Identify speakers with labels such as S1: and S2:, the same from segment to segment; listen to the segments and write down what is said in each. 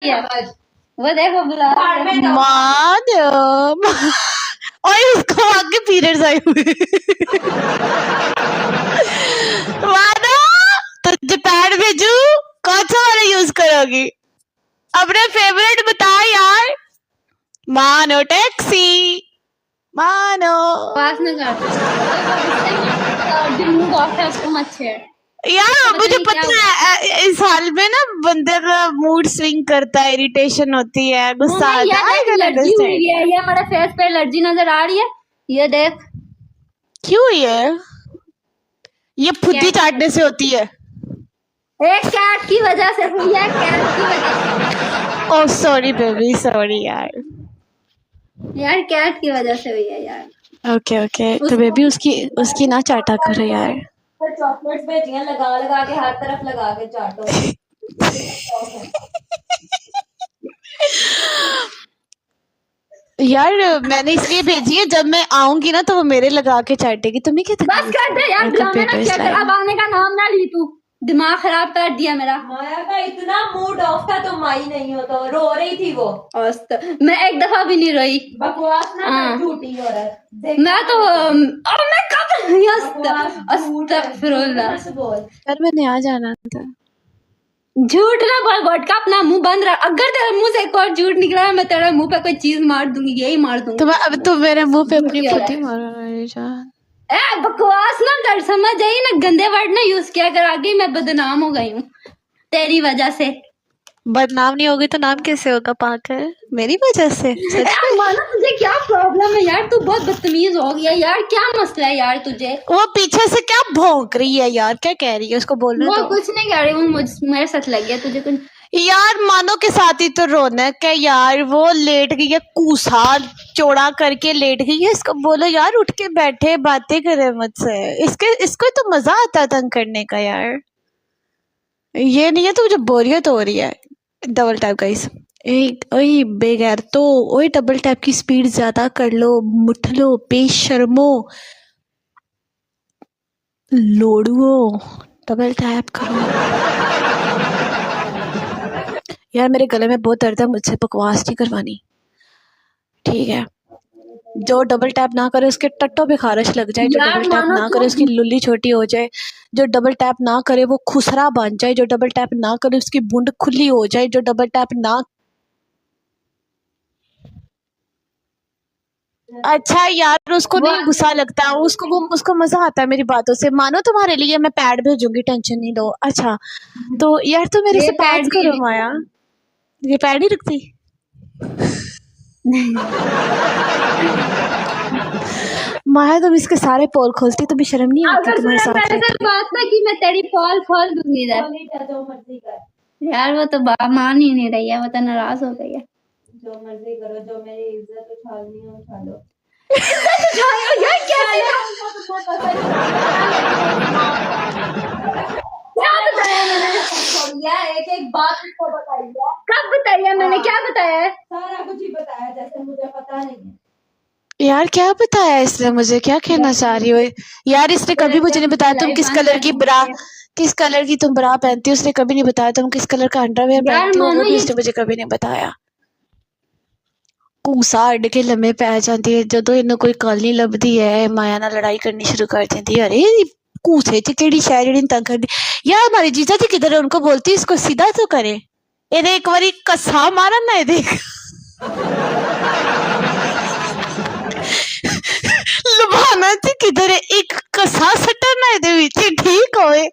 S1: वो देखो बुला
S2: माधव और उसको आगे पीरियड्स आए हुए माधव तुझे पैड भेजू कौन सा वाला यूज करोगी अपने फेवरेट बता यार मानो टैक्सी मानो
S1: पास न कर मूड ऑफ है उसको मत छेड़
S2: यार मुझे पता है इस हाल में ना बंदे का मूड स्विंग करता है इरिटेशन होती है गुस्सा आता है
S1: एलर्जी हुई है ये हमारे फेस पे एलर्जी नजर आ रही है ये देख
S2: क्यों ये फुद्दी चाटने से होती है
S1: एक कैट की वजह से हुई है कैट की वजह
S2: ओह सॉरी बेबी सॉरी यार
S1: कैट की वजह से हुई है यार
S2: ओके तो बेबी उसकी ना चाटा करो यार
S1: चॉकलेट्स भेजियां लगा के हर तरफ लगा के चाटो
S2: यार मैंने इसलिए भेजी है जब मैं आऊंगी ना तो वो मेरे लगा के चाटेगी तुम्हें क्या
S1: बस कर दे यार ड्रामे ना चेक कर अब आने का नाम ना ली तू दिमाग खराब कर दिया मेरा
S3: माया का इतना मूड ऑफ था तो माई नहीं हो तो रो रही थी वो
S1: मैं एक दफा भी नहीं रोई
S3: बकवास ना झूठी औरत
S1: मैं तो और मैं कब अस्तगफिरुल्लाह
S2: यार मैंने आ जाना था
S1: झूठ ना बोल गुटका अपना मुंह बंद रख अगर तेरे मुंह से एक और झूठ निकला है मैं तेरे मुंह पे कोई चीज मार दूंगी यही मार दूंगी
S2: अब तुम मेरे मुंह पे अपनी फुटी मारो जान
S1: बकवास ना कर समझ आई ना गंदे वर्ड ना यूज किया कर आगे मैं बदनाम हो गई हूँ तेरी वजह से
S2: बदनाम नहीं होगी तो नाम कैसे होगा पाकर मेरी वजह से
S1: मानो तुझे क्या प्रॉब्लम है यार तू बहुत बदतमीज हो गया यार क्या मसला है यार तुझे
S2: वो पीछे से क्या भौंक रही है यार क्या कह रही है उसको बोलने
S1: वो
S2: तो
S1: कुछ नहीं कह रही हूँ मेरे साथ लग गया तुझे कुछ
S2: यार मानो के साथ ही तो रौनक है यार वो लेट गई है कूसा चौड़ा करके लेट गई है इसको बोलो यार उठ के बैठे बातें करे मुझसे इसको तो मजा आता है तंग करने का यार ये नहीं है तो मुझे बोरियत हो रही है डबल टैप गाइस ओए बेगैर तो ओए डबल टैप की स्पीड ज्यादा कर लो मुठ लो बेशर्मो लोड़ुओ डबल टैप करो यार मेरे गले में बहुत दर्द है मुझसे बकवास नहीं करवानी ठीक है जो डबल टैप ना करे उसके टट्टों पे खारिश लग जाए जो डबल टैप ना करे उसकी लुल्ली छोटी हो जाए जो डबल टैप ना करे वो खुसरा बन जाए जो डबल टैप ना करे उसकी बूंद खुली हो जाए जो डबल टैप ना अच्छा यार उसको नहीं गुस्सा लगता उसको मजा आता है मेरी बातों से मानो तुम्हारे लिए मैं पैड भेजूंगी टेंशन नहीं लो अच्छा तो यार तुम मेरे से बात करो माया ये पैड ही रखती माया तुम इसके सारे पोल खोलती तुम्हें शर्म नहीं आती तुम्हारे साथ
S1: मेरे से बात ना कि मैं तेरी पोल खोल दूंगी
S3: जो मर्जी कर
S1: यार वो तो मान ही नहीं रही है वो तो नाराज हो गई है
S3: जो मर्जी करो जो मेरी इज्जत उछालनी है उछालो
S1: यार कैसे क्या बताया मैंने
S3: एक बात उसको बताई है
S1: कब बताया मैंने क्या बताया है
S3: सारा कुछ ही बताया जैसे मुझे पता नहीं है
S2: यार क्या बताया इसने मुझे क्या कहना चाह रही हो यार इसने कभी मुझे नहीं बताया तुम किस कलर की तुम ब्रा पहनती हो उसने कभी नहीं बताया तुम किस कलर का अंडरवेयर पहनती हो वो भी इसने मुझे कभी नहीं बताया कूसा अड के लम्बे पै जाती है जो इन्हें कोई गल नहीं लभदी है माया ना लड़ाई करनी शुरू कर देती है अरे कूसे च केड़ी शै जेड़ी तंग करदी यार हमारी जीजा जी किधर है उनको बोलती इसको सीधा तो करे इन्हें एक बारी कसा मारा ना ये लुभाना जी किधर है एक कसा सटा ना ये ठीक होए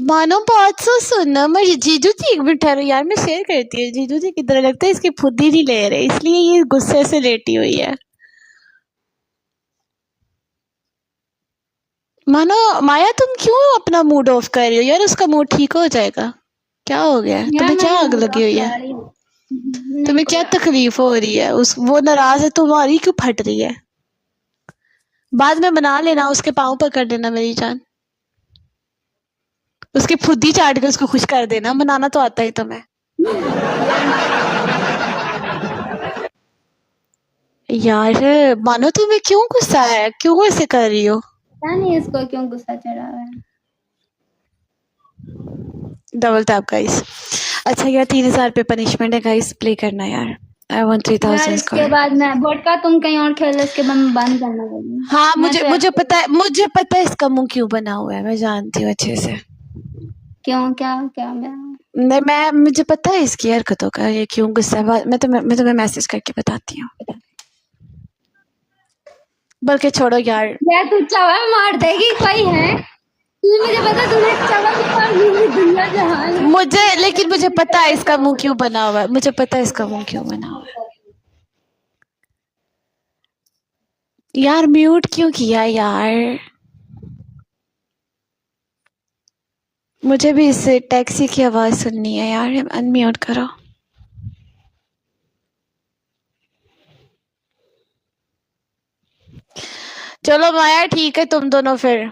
S2: मानो बात सो सुनना मैं जीजू जी एक मिनट ठहरो यार मैं शेयर करती हूँ जीजू जी किधर लगता है इसकी फुद्दी नहीं ले रहे इसलिए ये गुस्से से लेटी हुई है मानो माया तुम क्यों अपना मूड ऑफ कर रही हो यार उसका मूड ठीक हो जाएगा क्या हो गया तुम्हें क्या आग लगी हुई है तुम्हें क्या तकलीफ हो रही है वो नाराज है तुम्हारी क्यों फट रही है बाद में बना लेना उसके पाँव पर कर देना मेरी जान उसकी फुद्दी चाट के उसको खुश कर देना बनाना तो आता ही तुम्हें यार मानो तुम्हें क्यों गुस्सा है क्यों ऐसे कर रही हो
S1: पता नहीं इसको क्यों गुस्सा चढ़ा हुआ है
S2: डबल टैप गाइस अच्छा यार 3000 पे पनिशमेंट है गाइस, प्ले करना यार। आई वांट
S1: यार
S2: 3000
S1: इसके
S2: स्कोर।
S1: बाद मैं वोडका तुम कहीं और खेल लो, इसके बाद मैं बंद करना पड़ेगा।
S2: हाँ
S1: मैं
S2: मुझे
S1: तो
S2: मुझे पता है, मुझे पता है इसका मुंह क्यों बना हुआ है, मैं जानती हूँ अच्छे से।
S1: क्यों, क्या क्या मैं
S2: नहीं मैं, मुझे पता है इसकी हरकतों का ये क्यों गुस्सा है। मैं तुम्हें मैसेज करके बताती हूँ। बल्कि छोड़ो यार।
S1: यार तू चवा मार देगी, कोई है तू, मुझे पता तूने चवा मार दी दुनिया जहान है।
S2: मुझे पता है इसका मुंह क्यों बना हुआ है, मुझे पता है इसका मुंह क्यों बना हुआ है। यार म्यूट क्यों किया यार, मुझे भी इस टैक्सी की आवाज सुननी है यार, अनम्यूट करो। चलो माया ठीक है, तुम दोनों फिर